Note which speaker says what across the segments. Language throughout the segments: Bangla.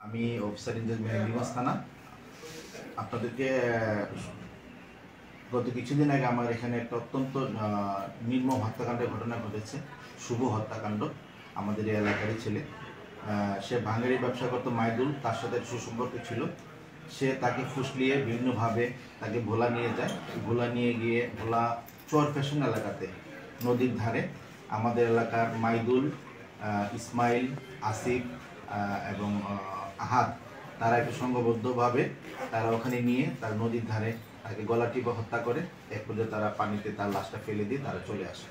Speaker 1: আমি অফিসার ইনচার্জ মেহেন্দিগঞ্জ থানা। আপনাদেরকে গত কিছুদিন আগে আমার এখানে একটা অত্যন্ত নির্মম হত্যাকাণ্ডের ঘটনা ঘটেছে। শুভ হত্যাকাণ্ড। আমাদের এই এলাকারই ছেলে, সে ভাঙাড়ি ব্যবসা করত মাইদুল, তার সাথে সুসম্পর্ক ছিল। সে তাকে ফুসলিয়ে বিভিন্নভাবে তাকে ভোলা নিয়ে যায়। ভোলা নিয়ে গিয়ে ভোলা চর ফ্যাশন এলাকাতে নদীর ধারে আমাদের এলাকার মাইদুল, ইসমাইল, আসিফ এবং আহাদ, তারা একটু সংঘবদ্ধভাবে তারা ওখানে নিয়ে তার নদীর ধারে তাকে গলা টিপে হত্যা করে। এক পর্যায়ে তারা পানিতে তার লাশটা ফেলে দিয়ে তারা চলে আসে।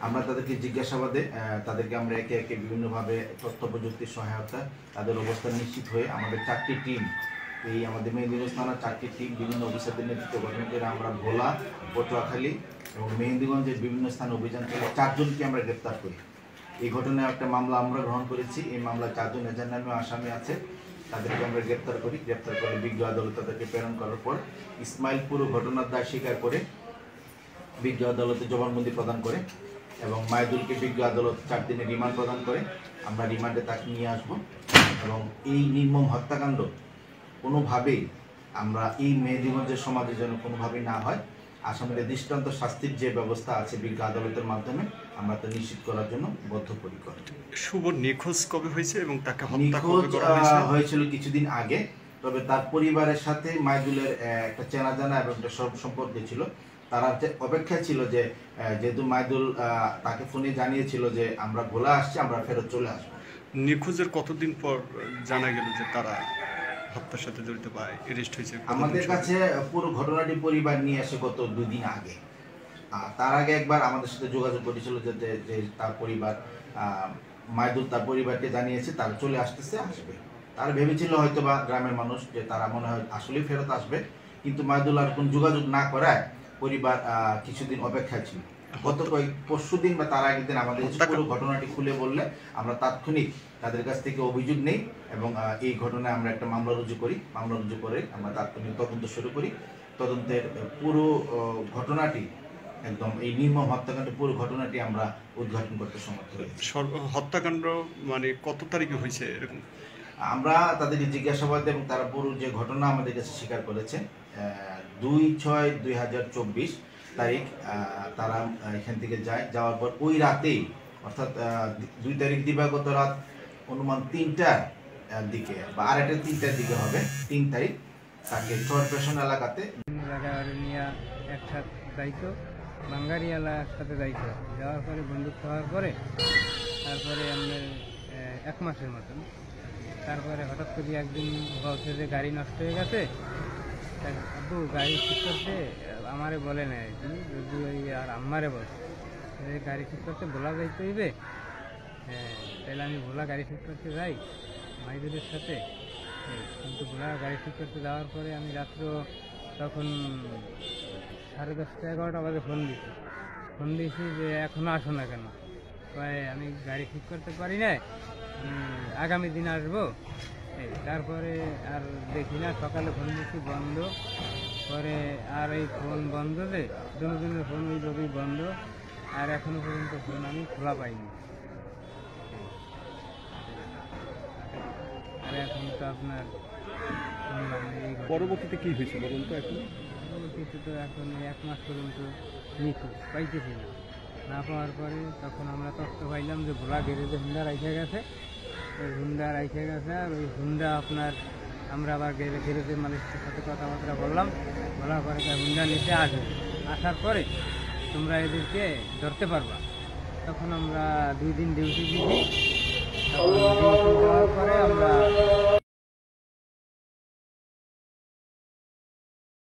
Speaker 1: আমরা তাদেরকে জিজ্ঞাসাবাদে তাদেরকে আমরা একে একে বিভিন্নভাবে তথ্য প্রযুক্তির সহায়তা তাদের অবস্থান নিশ্চিত হয়ে আমাদের 4টি টিম, এই আমাদের মেহেন্দিগঞ্জ থানার 4টি টিম বিভিন্ন অফিসারদের নেতৃত্ব গঠন করে আমরা ভোলা, পটুয়াখালী এবং মেহেন্দিগঞ্জের বিভিন্ন স্থানে অভিযান করে 4 জনকে আমরা গ্রেপ্তার করি। এই ঘটনায় একটা মামলা আমরা গ্রহণ করেছি। এই মামলা 4 জন এজাহার নামে আসামি আছে, তাদেরকে আমরা গ্রেপ্তার করি। গ্রেপ্তার করে বিজ্ঞ আদালত তাদেরকে প্রেরণ করার পর ইসমাইল পুরো ঘটনার দায় স্বীকার করে বিজ্ঞ আদালতে জবানবন্দি প্রদান করে এবং মাইদুলকে বিজ্ঞ আদালত 4 দিনের রিমান্ড প্রদান করে। আমরা রিমান্ডে তাকে নিয়ে আসব এবং এই নির্মম হত্যাকাণ্ড কোনোভাবেই আমরা এই মেহেন্দিগঞ্জের সমাজে যেন কোনোভাবেই না হয়, আসামিদের দৃষ্টান্ত শাস্তির যে ব্যবস্থা আছে বিজ্ঞ আদালতের মাধ্যমে আমরা তা নিশ্চিত করার জন্য বদ্ধপরিকর।
Speaker 2: শুভ নিখোঁজ কবে হয়েছে এবং তাকে
Speaker 1: নিখোঁজ হয়েছিল কিছুদিন আগে, তবে তার পরিবারের সাথে মাইদুলের একটা চেনা জানা এবং একটা সম্পর্ক ছিল। তারা অপেক্ষায় ছিল যে যেহেতু মাইদুল তাকে ফোনে জানিয়েছিল যে আমরা ভোলা আসছি, আমরা ফেরত চলে আসবো।
Speaker 2: নিখোঁজের কতদিন পর জানা গেল যে তারা হত্যার সাথে জড়িত বা অ্যারেস্ট হয়েছে?
Speaker 1: আমাদের কাছে পুরো ঘটনাটি পরিবার নিয়ে আসে গত 2 দিন আগে। তার আগে একবার আমাদের সাথে যোগাযোগ করেছিল যে তার পরিবার, মাইদুল তার পরিবারকে জানিয়েছে তারা চলে আসবে। তারা ভেবেছিল হয়তো বা গ্রামের মানুষ যে তারা মনে হয় আসলেই ফেরত আসবে, কিন্তু মাইদুল আর কোন যোগাযোগ না করায় পরিবার কিছুদিন অপেক্ষায় ছিল। গত পরশুদিন বা তার আগের দিন আমাদের পুরো ঘটনাটি খুলে বললে আমরা তাৎক্ষণিক তাদের কাছ থেকে অভিযোগ নেই এবং এই ঘটনায় আমরা একটা মামলা রুজু করি। মামলা রুজু করে আমরা তাৎক্ষণিক তদন্ত শুরু করি। তদন্তের পুরো ঘটনাটি একদম এই নির্মম হত্যাকাণ্ডের পুরো ঘটনাটি আমরা উদ্ঘাটন করতে সমর্থ হয়েছি।
Speaker 2: হত্যাকাণ্ড মানে কত তারিখে হয়েছে এরকম?
Speaker 1: আমরা তাদেরকে জিজ্ঞাসাবাদ এবং তারা পুরো যে ঘটনা আমাদের কাছে স্বীকার করেছে 2/6/2024 তারিখ তারা এখান থেকে যাওয়ার পর ওই রাতেই, অর্থাৎ 2 তারিখ দিবাগত রাত অনুমান 3টার দিকে বা আড়াইটা 3টার দিকে হবে, 3 তারিখ তাকে চর ফ্যাশন এলাকাতে
Speaker 3: নিয়ে একসাথে যাইতো, বাঙ্গারি এলাকার সাথে যাইতো। যাওয়ার পরে বন্দুক খাওয়ার পরে তারপরে আমাদের 1 মাসের মতন, তারপরে হঠাৎ করে একদিন বলছে যে গাড়ি নষ্ট হয়ে গেছে, আব্বু গাড়ি ঠিক করতে আমারে বলে নেয় আর কি, যদি ওই আর আম্মারে বলছে গাড়ি ঠিক করতে ভোলা যাইতে হইবে। হ্যাঁ, তাহলে আমি ভোলা গাড়ি ঠিক করতে যাই মাইদুলের সাথে। কিন্তু ভোলা গাড়ি ঠিক করতে যাওয়ার পরে আমি রাত্র তখন 10:30-11টা বাজে ফোন দিয়েছি যে এখনও আসো না কেন? আমি গাড়ি ঠিক করতে পারি না, আগামী দিন আসবো। তারপরে আর দেখি না, সকালে ফোন দিচ্ছি বন্ধ, পরে আর এই ফোন বন্ধ, যে দুজনের ফোন ওই লোকই বন্ধ, আর এখনো পর্যন্ত ফোন আমি খোলা পাইনি। আর এখন তো আপনার
Speaker 2: পরবর্তীতে কি হয়েছে বলুন তো?
Speaker 3: পরবর্তীতে তো এখন 1 মাস পর্যন্ত নিখোঁজ পাইতেছি না পাওয়ার পরে তখন আমরা তথ্য পাইলাম যে ভোলা গ্যারেজে হুন্ডা রাইখে গেছে। ওই হুন্ডা রাইখে গেছে, আর ওই হুন্ডা আপনার আমরা আবার গ্যারেজের মালিকের সাথে কথাবার্তা বললাম, বলার পরে তার হুন্ডা নিচে আসার পরে তোমরা এদেরকে ধরতে পারবা। তখন আমরা 2 দিন ডিউটি দিয়েছি, তখন ডিউটি